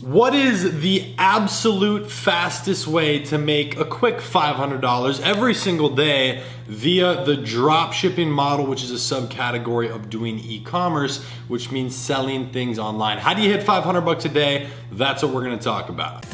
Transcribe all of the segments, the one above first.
What is the absolute fastest way to make a quick $500 every single day via the dropshipping model, which is a subcategory of doing e-commerce, which means selling things online? How do you hit 500 bucks a day? That's what we're gonna talk about.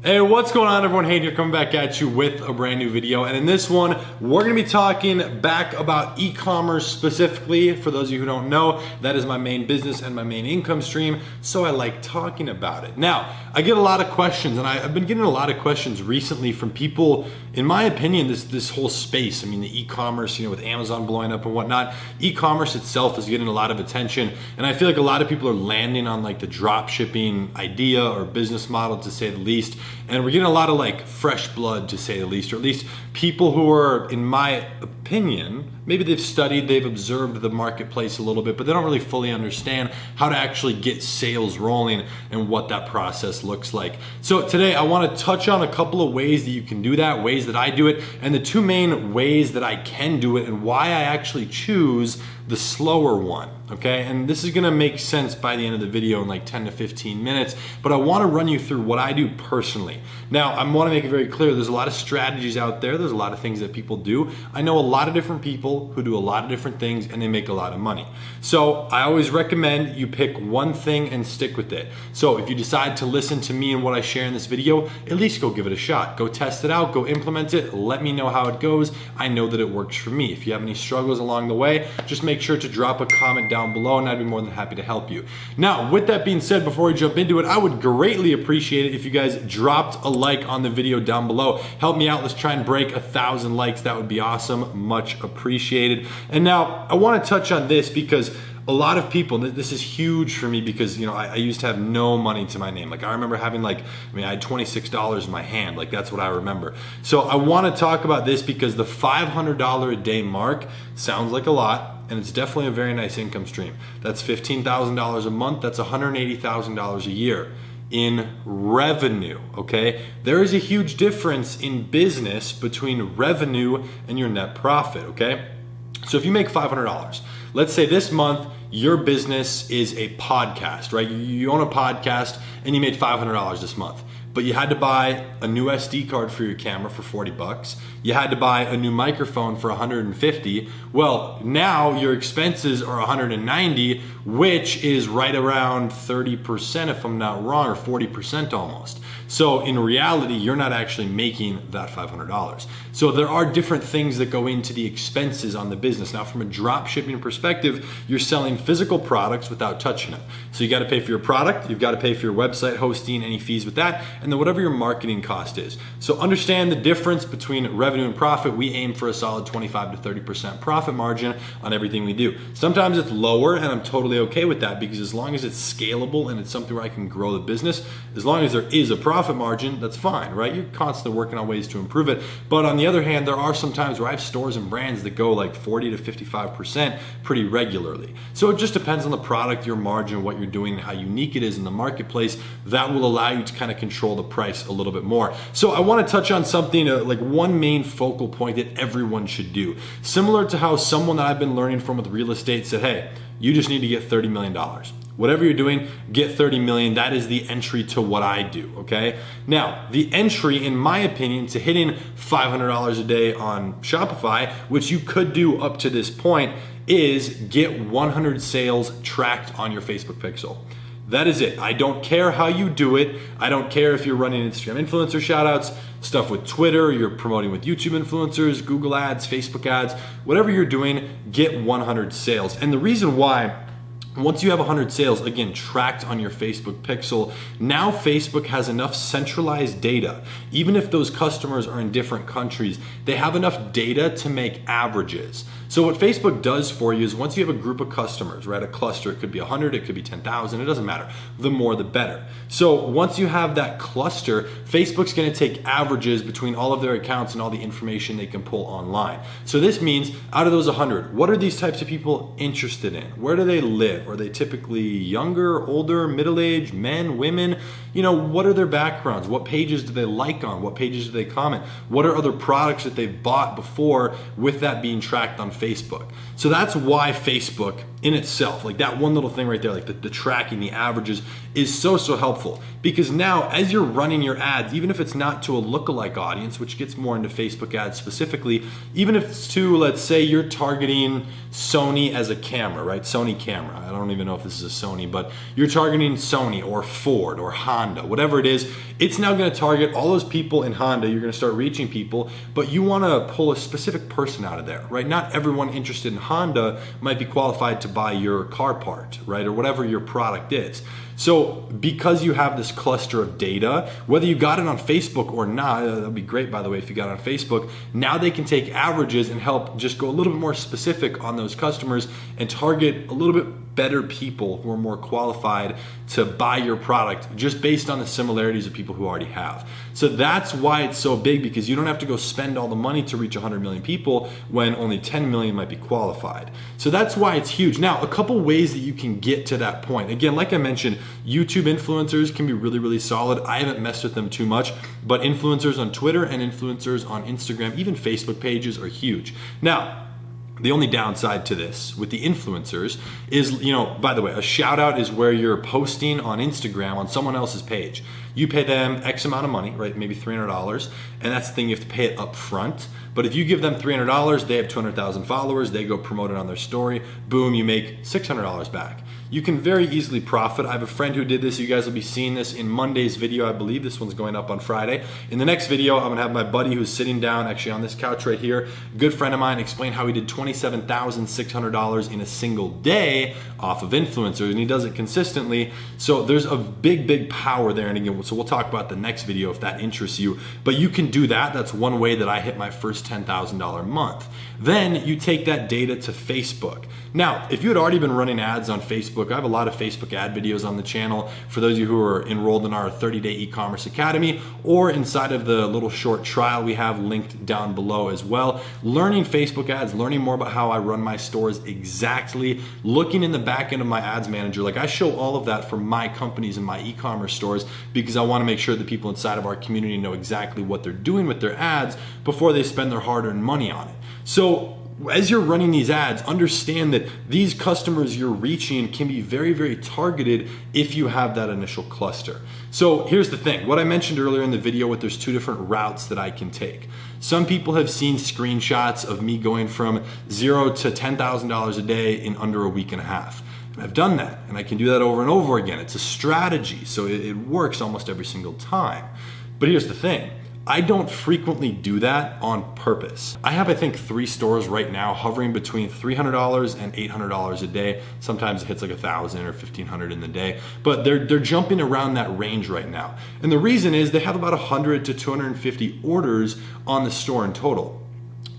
Hey, what's going on everyone? Hayden here, coming back at you with a brand new video. And in this one, we're gonna be talking back about e-commerce specifically. For those of you who don't know, that is my main business and my main income stream, so I like talking about it. Now, I get a lot of questions, and I've been getting a lot of questions recently from people, in my opinion, this whole space, I mean, the e-commerce, with Amazon blowing up and whatnot, e-commerce itself is getting a lot of attention, and I feel like a lot of people are landing on like the drop shipping idea or business model, to say the least. And we're getting a lot of like fresh blood, to say the least, or at least people who are, in my opinion, maybe they've studied, they've observed the marketplace a little bit, but they don't really fully understand how to actually get sales rolling and what that process looks like. So today I want to touch on a couple of ways that you can do that, ways that I do it, and the two main ways that I can do it, and why I actually choose the slower one, okay? And this is gonna make sense by the end of the video in like 10 to 15 minutes, but I wanna run you through what I do personally. Now, I wanna make it very clear, there's a lot of strategies out there, there's a lot of things that people do. I know a lot of different people who do a lot of different things and they make a lot of money. So I always recommend you pick one thing and stick with it. So if you decide to listen to me and what I share in this video, at least go give it a shot. Go test it out, go implement it, let me know how it goes. I know that it works for me. If you have any struggles along the way, just make sure to drop a comment down below and I'd be more than happy to help you. Now, with that being said, before we jump into it, I would greatly appreciate it if you guys dropped a like on the video down below. Help me out, let's try and break 1,000 likes. That would be awesome, much appreciated. And now I wanna touch on this because a lot of people, this is huge for me because I used to have no money to my name. Like I remember having I had $26 in my hand, like that's what I remember. So I wanna talk about this because the $500 a day mark sounds like a lot, and it's definitely a very nice income stream. That's $15,000 a month, that's $180,000 a year in revenue, okay? There is a huge difference in business between revenue and your net profit, okay? So if you make $500, let's say this month your business is a podcast, right? You own a podcast and you made $500 this month, but you had to buy a new SD card for your camera for 40 bucks. You had to buy a new microphone for 150. Well, now your expenses are 190, which is right around 30% if I'm not wrong, or 40% almost. So in reality, you're not actually making that $500. So there are different things that go into the expenses on the business. Now, from a drop shipping perspective, you're selling physical products without touching them. So you gotta pay for your product, you've gotta pay for your website hosting, any fees with that, and then whatever your marketing cost is. So understand the difference between revenue and profit. We aim for a solid 25 to 30% profit margin on everything we do. Sometimes it's lower, and I'm totally okay with that because as long as it's scalable and it's something where I can grow the business, as long as there is a profit margin, that's fine, right? You're constantly working on ways to improve it. But on the other hand, there are some times where I have stores and brands that go like 40 to 55% pretty regularly. So it just depends on the product, your margin, what you're doing, and how unique it is in the marketplace. That will allow you to kind of control the price a little bit more. So I want to touch on something like one main focal point that everyone should do. Similar to how someone that I've been learning from with real estate said, hey, you just need to get $30 million. Whatever you're doing, get 30 million. That is the entry to what I do, okay? Now, the entry, in my opinion, to hitting $500 a day on Shopify, which you could do up to this point, is get 100 sales tracked on your Facebook pixel. That is it. I don't care how you do it. I don't care if you're running Instagram influencer shoutouts, stuff with Twitter, you're promoting with YouTube influencers, Google ads, Facebook ads, whatever you're doing, get 100 sales. And the reason why, once you have 100 sales, again, tracked on your Facebook pixel, now Facebook has enough centralized data. Even if those customers are in different countries, they have enough data to make averages. So what Facebook does for you is once you have a group of customers, right, a cluster, it could be 100, it could be 10,000, it doesn't matter. The more, the better. So once you have that cluster, Facebook's gonna take averages between all of their accounts and all the information they can pull online. So this means out of those 100, what are these types of people interested in? Where do they live? Are they typically younger, older, middle-aged, men, women? You know, what are their backgrounds? What pages do they like on? What pages do they comment? What are other products that they've bought before with that being tracked on Facebook? So that's why Facebook in itself, like that one little thing right there, like the tracking, the averages is so helpful. Because now as you're running your ads, even if it's not to a lookalike audience, which gets more into Facebook ads specifically, even if it's to, let's say you're targeting Sony as a camera, right? Sony camera. I don't even know if this is a Sony, but you're targeting Sony or Ford or Honda, whatever it is, it's now gonna target all those people in Honda. You're gonna start reaching people, but you wanna pull a specific person out of there, right? Not everyone interested in Honda might be qualified to buy your car part, right? Or whatever your product is. So because you have this cluster of data, whether you got it on Facebook or not, that'd be great by the way if you got it on Facebook, now they can take averages and help just go a little bit more specific on those customers and target a little bit better people who are more qualified to buy your product just based on the similarities of people who already have. So that's why it's so big, because you don't have to go spend all the money to reach 100 million people when only 10 million might be qualified. So that's why it's huge. Now, a couple ways that you can get to that point. Again, like I mentioned, YouTube influencers can be really solid. I haven't messed with them too much, but influencers on Twitter and influencers on Instagram, even Facebook pages are huge. Now, the only downside to this with the influencers is, you know, by the way, a shout out is where you're posting on Instagram on someone else's page. You pay them X amount of money, right? Maybe $300. And that's the thing, you have to pay it up front. But if you give them $300, they have 200,000 followers, they go promote it on their story, boom, you make $600 back. You can very easily profit. I have a friend who did this. You guys will be seeing this in Monday's video. I believe this one's going up on Friday. In the next video, I'm gonna have my buddy who's sitting down actually on this couch right here, good friend of mine, explain how he did $27,600 in a single day off of influencers, and he does it consistently. So there's a big power there. And again, so we'll talk about the next video if that interests you, but you can do that. That's one way that I hit my first $10,000 month. Then you take that data to Facebook. Now, if you had already been running ads on Facebook, I have a lot of Facebook ad videos on the channel for those of you who are enrolled in our 30-day e-commerce academy or inside of the little short trial we have linked down below as well. Learning Facebook ads, learning more about how I run my stores exactly, looking in the back end of my ads manager. Like I show all of that for my companies and my e-commerce stores because I want to make sure that people inside of our community know exactly what they're doing with their ads before they spend their hard-earned money on it. So as you're running these ads, understand that these customers you're reaching can be very targeted if you have that initial cluster. So here's the thing, what I mentioned earlier in the video with there's two different routes that I can take. Some people have seen screenshots of me going from $0 to $10,000 a day in under a week and a half. And I've done that, and I can do that over and over again. It's a strategy, so it works almost every single time. But here's the thing, I don't frequently do that on purpose. I have, I think, 3 stores right now hovering between $300 and $800 a day. Sometimes it hits like $1,000 or $1,500 in the day, but they're jumping around that range right now. And the reason is they have about 100 to 250 orders on the store in total.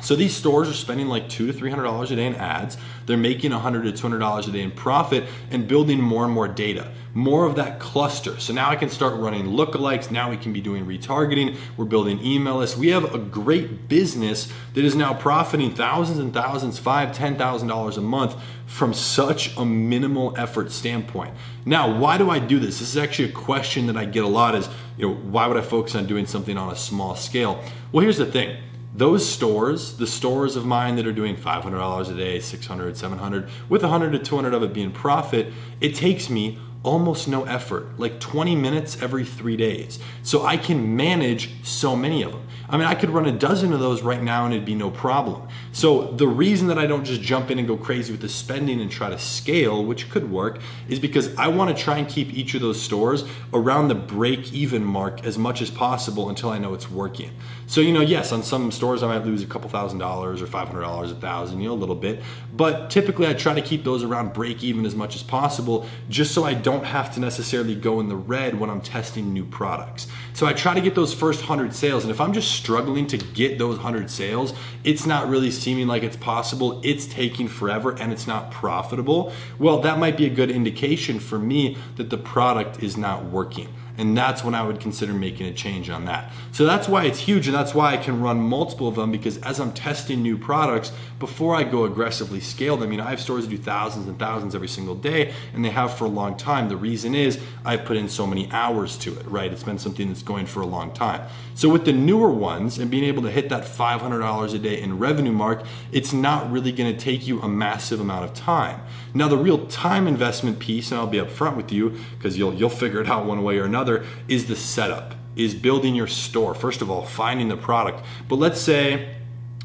So these stores are spending like $200 to $300 a day in ads. They're making $100 to $200 a day in profit and building more and more data, more of that cluster. So now I can start running lookalikes. Now we can be doing retargeting. We're building email lists. We have a great business that is now profiting thousands and thousands, $5,000, $10,000 a month from such a minimal effort standpoint. Now, why do I do this? This is actually a question that I get a lot is, you know, why would I focus on doing something on a small scale? Well, here's the thing. Those stores, the stores of mine that are doing $500 a day, $600, $700, with $100 to $200 of it being profit, it takes me almost no effort, like 20 minutes every 3 days. So I can manage so many of them. I mean, I could run a dozen of those right now and it'd be no problem. So the reason that I don't just jump in and go crazy with the spending and try to scale, which could work, is because I want to try and keep each of those stores around the break-even mark as much as possible until I know it's working. So, you know, yes, on some stores I might lose a couple $1,000s or $500, $1,000, you know, a little bit. But typically I try to keep those around break-even as much as possible just so I don't have to necessarily go in the red when I'm testing new products. So I try to get those first 100 sales. And if I'm just struggling to get those 100 sales, it's not really seeming like it's possible, it's taking forever, and it's not profitable, well, that might be a good indication for me that the product is not working. And that's when I would consider making a change on that. So that's why it's huge, and that's why I can run multiple of them, because as I'm testing new products, before I go aggressively scale them, I have stores that do thousands and thousands every single day, and they have for a long time. The reason is I've put in so many hours to it, right? It's been something that's going for a long time. So with the newer ones and being able to hit that $500 a day in revenue mark, it's not really gonna take you a massive amount of time. Now the real time investment piece, and I'll be upfront with you because you'll figure it out one way or another, is the setup, is building your store. First of all, finding the product. But let's say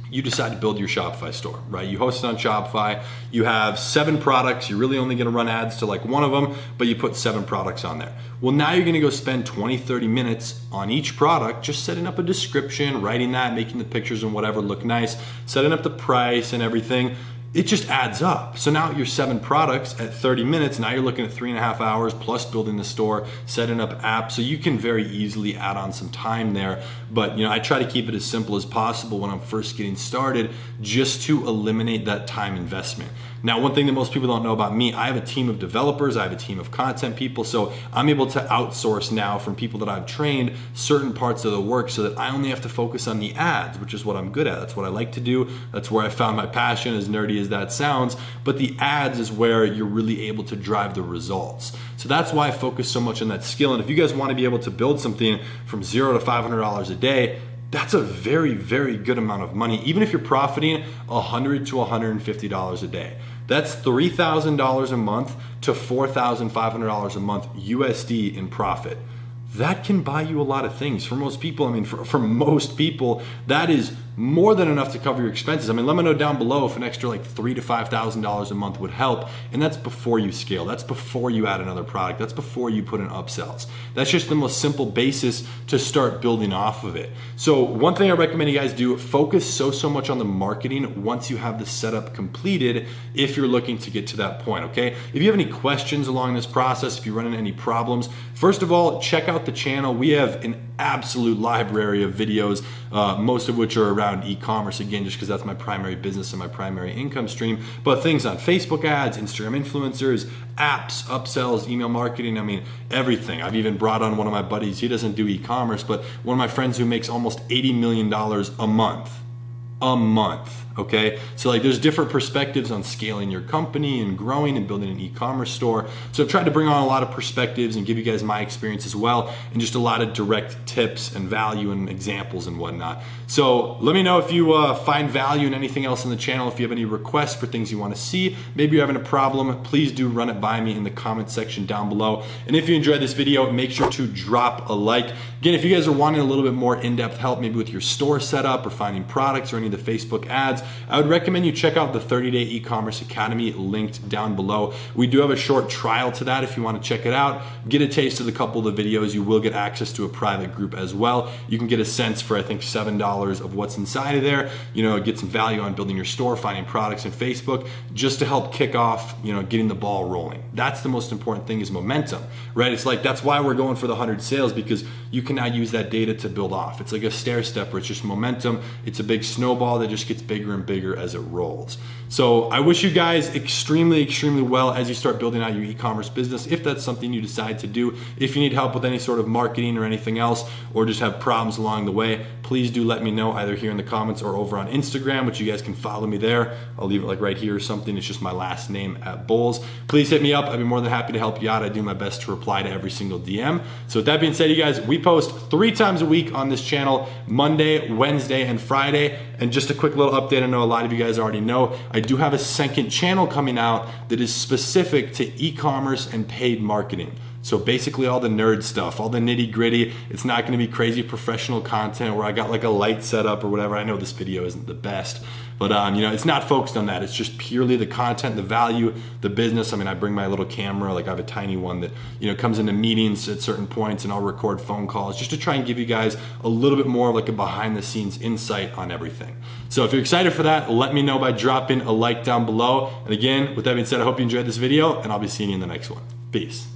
you decide to build your Shopify store, right? You host it on Shopify, you have 7 products, you're really only gonna run ads to like one of them, but you put 7 products on there. Well, now you're gonna go spend 20, 30 minutes on each product, just setting up a description, writing that, making the pictures and whatever look nice, setting up the price and everything. It just adds up. So now your 7 products at 30 minutes, now you're looking at 3.5 hours plus building the store, setting up apps. So you can very easily add on some time there. But I try to keep it as simple as possible when I'm first getting started, just to eliminate that time investment. Now, one thing that most people don't know about me, I have a team of developers, I have a team of content people, so I'm able to outsource now from people that I've trained certain parts of the work so that I only have to focus on the ads, which is what I'm good at. That's what I like to do. That's where I found my passion, as nerdy as that sounds, but the ads is where you're really able to drive the results. So that's why I focus so much on that skill. And if you guys want to be able to build something from $0 to $500 a day, that's a very, very good amount of money. Even if you're profiting $100 to $150 a day, that's $3,000 a month to $4,500 a month USD in profit. That can buy you a lot of things. For most people, for most people, that is more than enough to cover your expenses. Let me know down below if an extra like $3,000 to $5,000 a month would help. And that's before you scale. That's before you add another product. That's before you put in upsells. That's just the most simple basis to start building off of it. So one thing I recommend you guys do, focus so much on the marketing once you have the setup completed, if you're looking to get to that point, okay? If you have any questions along this process, if you're running any problems, first of all, check out the channel. We have an absolute library of videos, most of which are around e-commerce, again, just because that's my primary business and my primary income stream, but things on Facebook ads, Instagram influencers, apps, upsells, email marketing, everything. I've even brought on one of my buddies, he doesn't do e-commerce, but one of my friends who makes almost $80 million a month. Okay, so like there's different perspectives on scaling your company and growing and building an e-commerce store. So I've tried to bring on a lot of perspectives and give you guys my experience as well, and just a lot of direct tips and value and examples and whatnot. So let me know if you find value in anything else in the channel. If you have any requests for things you want to see, maybe you're having a problem, please do run it by me in the comment section down below. And if you enjoyed this video, make sure to drop a like. Again, if you guys are wanting a little bit more in-depth help, maybe with your store setup or finding products or any of the Facebook ads, I would recommend you check out the 30-Day E-Commerce Academy linked down below. We do have a short trial to that if you want to check it out. Get a taste of a couple of the videos. You will get access to a private group as well. You can get a sense for, I think, $7 of what's inside of there. Get some value on building your store, finding products in Facebook, just to help kick off, getting the ball rolling. That's the most important thing, is momentum, right? It's like, that's why we're going for the 100 sales, because you can now use that data to build off. It's like a stair step where it's just momentum. It's a big snowball that just gets bigger and bigger as it rolls. So I wish you guys extremely, extremely well as you start building out your e-commerce business, if that's something you decide to do. If you need help with any sort of marketing or anything else, or just have problems along the way, please do let me know, either here in the comments or over on Instagram, which you guys can follow me there. I'll leave it like right here or something. It's just my last name @Bowles. Please hit me up. I'd be more than happy to help you out. I do my best to reply to every single DM. So with that being said, you guys, we post 3 times a week on this channel, Monday, Wednesday, and Friday. And just a quick little update, I know a lot of you guys already know, I do have a second channel coming out that is specific to e-commerce and paid marketing. So basically all the nerd stuff, all the nitty gritty. It's not gonna be crazy professional content where I got like a light setup or whatever. I know this video isn't the best, but it's not focused on that. It's just purely the content, the value, the business. I bring my little camera, like I have a tiny one that comes into meetings at certain points, and I'll record phone calls just to try and give you guys a little bit more of like a behind the scenes insight on everything. So if you're excited for that, let me know by dropping a like down below. And again, with that being said, I hope you enjoyed this video, and I'll be seeing you in the next one. Peace.